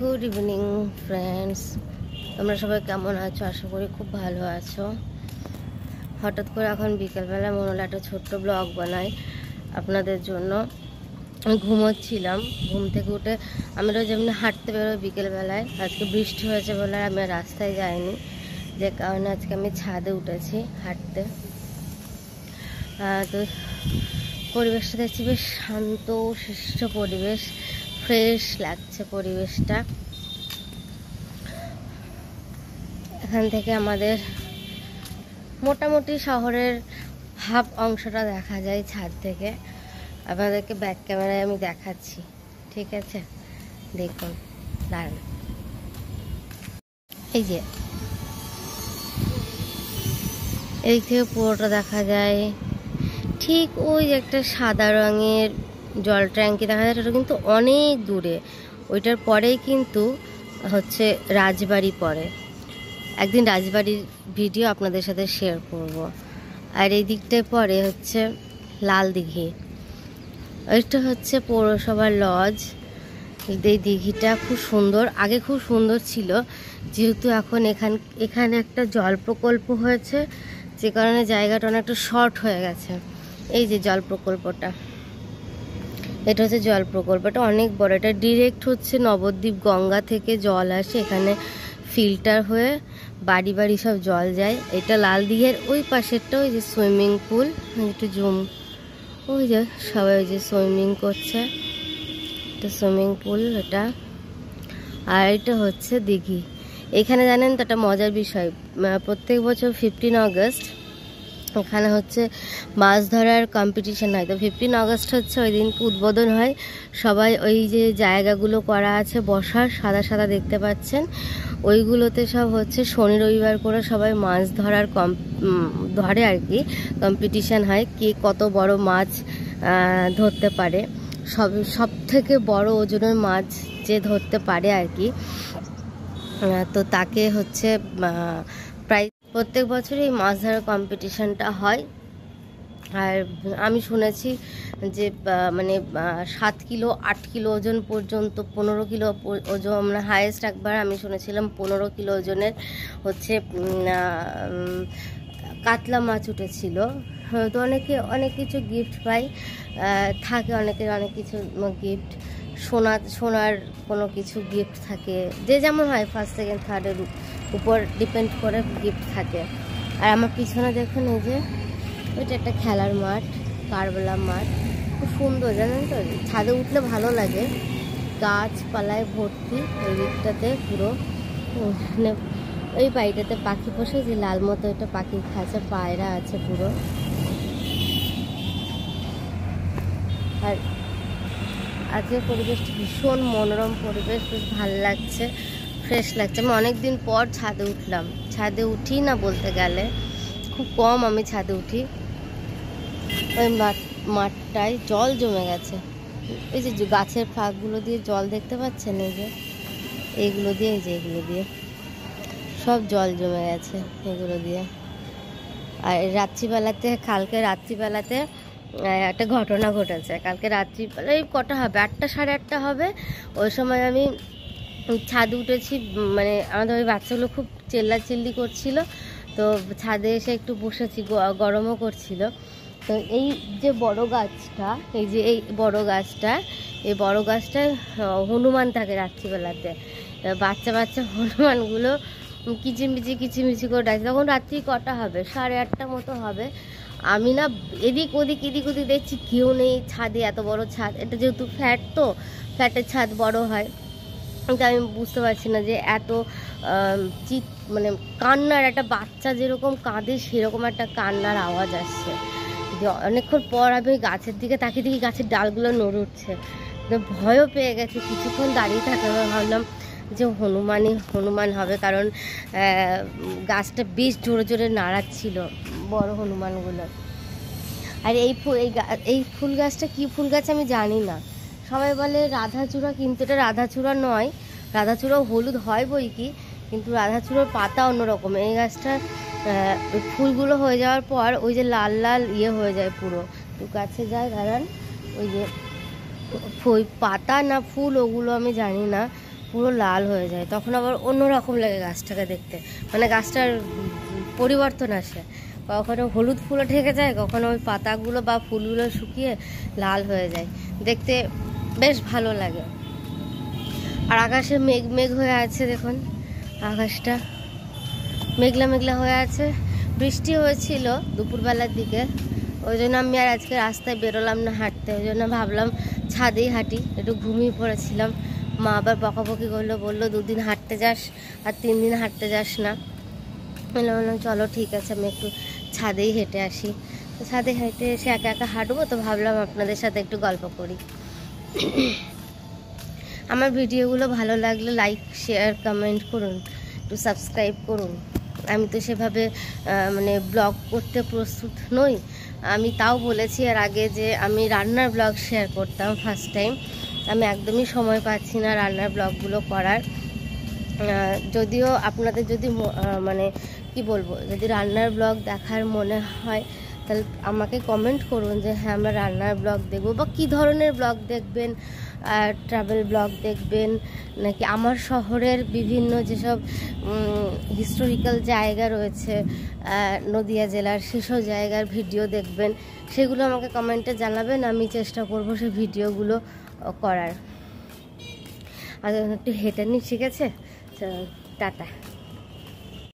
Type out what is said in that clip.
Good evening friends, তোমরা সবাই কেমন আছো? আশা করি খুব ভালো আছো। হঠাৎ করে এখন বিকেলবেলা মনে হলো একটা ছোট্ট ব্লগ বানাই আপনাদের জন্য। আমি ঘুমোচ্ছিলাম, ঘুম থেকে উঠে আমি রোজ যেমনি হাঁটতে বেরোই বিকেলবেলায়। আজকে বৃষ্টি হয়েছে বলে আমি রাস্তায় যাইনি, যে কারণে আজকে আমি ছাদে উঠেছি হাঁটতে। তো পরিবেশটা দেখছি বেশ শান্ত শিষ্ট পরিবেশ, ফ্রেশ লাগছে পরিবেশটা। এখান থেকে আমাদের মোটামুটি শহরের হাফ অংশটা দেখা যায় ছাদ থেকে। আপনাদেরকে ব্যাক ক্যামেরায় আমি দেখাচ্ছি, ঠিক আছে? দেখুন, দাঁড়ান, এই যে এই থেকে পুরোটা দেখা যায়। ঠিক ওই একটা সাদা রঙের জল ট্যাঙ্কি দেখা যায়, ওটা কিন্তু অনেক দূরে। ওইটার পরেই কিন্তু হচ্ছে রাজবাড়ি পড়ে। একদিন রাজবাড়ির ভিডিও আপনাদের সাথে শেয়ার করব। আর এই দিকটায় পরে হচ্ছে লাল দিঘি, ওইটা হচ্ছে পৌরসভার লজ। এই দিঘিটা খুব সুন্দর, আগে খুব সুন্দর ছিল, যেহেতু এখন এখানে একটা জল প্রকল্প হয়েছে, যে কারণে জায়গাটা অনেকটা শর্ট হয়ে গেছে। এই যে জল প্রকল্পটা, এটা হচ্ছে জল প্রকল্পটা অনেক বড়। এটা ডিরেক্ট হচ্ছে নবদ্বীপ গঙ্গা থেকে জল আসে, এখানে ফিল্টার হয়ে বাড়ি বাড়ি সব জল যায়। এটা লাল দিঘের ওই পাশেরটা ওই যে সুইমিং পুল, একটু জুম, ওই যে সবাই ওই যে সুইমিং করছে, এটা সুইমিং পুল এটা। আর এটা হচ্ছে দিঘি। এখানে জানেন তো একটা মজার বিষয়, প্রত্যেক বছর 15 আগস্ট এখানে হচ্ছে মাছ ধরার কম্পিটিশন হয়। তো 15 আগস্ট হচ্ছে ওই দিন উদ্বোধন হয়। সবাই ওই যে জায়গাগুলো করা আছে বসার, সাদা সাদা দেখতে পাচ্ছেন, ওইগুলোতে সব হচ্ছে শনি রবিবার করে সবাই মাছ ধরার ধরে আর কি, কম্পিটিশান হয়, কে কত বড় মাছ ধরতে পারে। সব থেকে বড় ওজনের মাছ যে ধরতে পারে আর কি, তো তাকে হচ্ছে প্রায় প্রত্যেক বছরই এই মাছ ধরার কম্পিটিশানটা হয়। আর আমি শুনেছি যে মানে 7 কিলো 8 কিলো ওজন পর্যন্ত, 15 কিলো ওজন, মানে হায়েস্ট একবার আমি শুনেছিলাম 15 কিলো ওজনের হচ্ছে কাতলা মাছ উঠেছিল। তো অনেকে অনেক কিছু গিফট পাই, থাকে অনেকের অনেক কিছু গিফট, সোনার কোনো কিছু গিফট থাকে, যে যেমন হয়, ফার্স্ট সেকেন্ড থার্ডের উপর ডিপেন্ড করে গিফট থাকে। আর আমার পিছনে দেখুন, এই যে ওইটা একটা খেলার মাঠ, কারবেলা মাঠ, খুব সুন্দর জানেন তো। ছাদে উঠলে ভালো লাগে, গাছপালায় ভর্তি ওই দিকটাতে পুরো। মানে ওই বাড়িটাতে পাখি পোষে, যে লাল মতো একটা পাখির খাঁচা, পায়রা আছে পুরো। আর আজকের পরিবেশটা ভীষণ মনোরম পরিবেশ, বেশ ভালো লাগছে, ফ্রেশ লাগছে। আমি অনেকদিন পর ছাদে উঠলাম, ছাদে উঠি না বলতে গেলে, খুব কম আমি ছাদে উঠি। ওই মাঠটায় জল জমে গেছে, এই যে গাছের ফাঁকগুলো দিয়ে জল দেখতে পাচ্ছেন, এই যে এইগুলো দিয়ে, এই যে এগুলো দিয়ে সব জল জমে গেছে এগুলো দিয়ে। আর রাত্রিবেলাতে, কালকে রাত্রিবেলাতে একটা ঘটনা ঘটেছে। কালকে রাত্রিবেলা এই কটা হবে, 8টা সাড়ে 8টা হবে, ওই সময় আমি ছাদে উঠেছি। মানে আমাদের ওই বাচ্চাগুলো খুব চিল্লাচিল্লি করছিল, তো ছাদে এসে একটু বসেছি, গরমও করছিল। তো এই যে বড় গাছটা, এই যে এই বড় গাছটা, এই বড় গাছটায় হনুমান থাকে রাত্রিবেলাতে। বাচ্চা বাচ্চা হনুমানগুলো কিচিমিচি করে ডাকছে। তখন রাত্রি কটা হবে, সাড়ে 8টা মতো হবে। আমি না এদিক ওদিক দেখছি, কেউ নেই ছাদে, এত বড় ছাদ। এটা যেহেতু ফ্ল্যাট, তো ফ্ল্যাটের ছাদ বড় হয়, কিন্তু আমি বুঝতে পারছি না যে এত মানে কান্নার, একটা বাচ্চা যেরকম কাঁদে সেরকম একটা কান্নার আওয়াজ আসছে। অনেকক্ষণ পর আমি গাছের দিকে তাকিয়ে দেখি গাছের ডালগুলো নড়ে উঠছে, ভয়ও পেয়ে গেছে। কিছুক্ষণ দাঁড়িয়ে থাকতে ভাবলাম যে হনুমান হবে, কারণ গাছটা বেশ জোরে জোরে নাড়াচ্ছিল বড় হনুমানগুলো। আর এই ফুল গাছটা কি ফুল গাছ আমি জানি না, সবাই বলে রাধাচূড়া, কিন্তু এটা রাধাচূড়া নয়। রাধাচূড়াও হলুদ হয় বই কি, কিন্তু রাধাচূড়ার পাতা অন্যরকম। এই গাছটা ফুলগুলো হয়ে যাওয়ার পর ওই যে লাল লাল হয়ে যায় পুরো। তো কাছে যায়, দাঁড়ান, ওই যে পাতা না ফুল ওগুলো আমি জানি না, পুরো লাল হয়ে যায়, তখন আবার অন্যরকম লাগে গাছটাকে দেখতে, মানে গাছটার পরিবর্তন আসে। কখনো হলুদ ফুলও ঢেকে যায়, কখনো ওই পাতাগুলো বা ফুলগুলো শুকিয়ে লাল হয়ে যায়, দেখতে বেশ ভালো লাগে। আর আকাশে মেঘ মেঘ হয়ে আছে, দেখুন আকাশটা মেঘলা মেঘলা হয়ে আছে। বৃষ্টি হয়েছিল দুপুরবেলার দিকে, ওই জন্য আমি আর আজকে রাস্তায় বেরোলাম না হাঁটতে, ওই জন্য ভাবলাম ছাদেই হাঁটি, একটু ঘুমিয়ে পড়েছিলাম। মা আবার বকাবকি করলো, বললো 2 দিন হাঁটতে যাস আর 3 দিন হাঁটতে যাস না। বললাম চলো ঠিক আছে, আমি একটু ছাদেই হেঁটে আসি। তো ছাদে হেঁটে এসে একা একা হাঁটবো, তো ভাবলাম আপনাদের সাথে একটু গল্প করি। আমার ভিডিওগুলো ভালো লাগলে লাইক শেয়ার কমেন্ট করুন, একটু সাবস্ক্রাইব করুন। আমি তো সেভাবে মানে ব্লগ করতে প্রস্তুত নই। আমি তাও বলেছি আর আগে যে আমি রান্নার ব্লগ শেয়ার করতাম ফার্স্ট টাইম। আমি একদমই সময় পাচ্ছি না রান্নার ব্লগগুলো করার। যদিও আপনাদের যদি মানে কি বলবো, যদি রান্নার ব্লগ দেখার মনে হয় তাহলে আমাকে কমেন্ট করুন যে হ্যাঁ আমরা রান্নার ব্লগ দেখবো, বা কী ধরনের ব্লগ দেখবেন, ট্রাভেল ব্লগ দেখবেন নাকি আমার শহরের বিভিন্ন যেসব হিস্টোরিক্যাল জায়গা রয়েছে নদিয়া জেলার, সেসব জায়গার ভিডিও দেখবেন, সেগুলো আমাকে কমেন্টে জানাবেন। আমি চেষ্টা করব সেই ভিডিওগুলো করার। আর একটু হেঁটে নিই, ঠিক আছে? টাটা।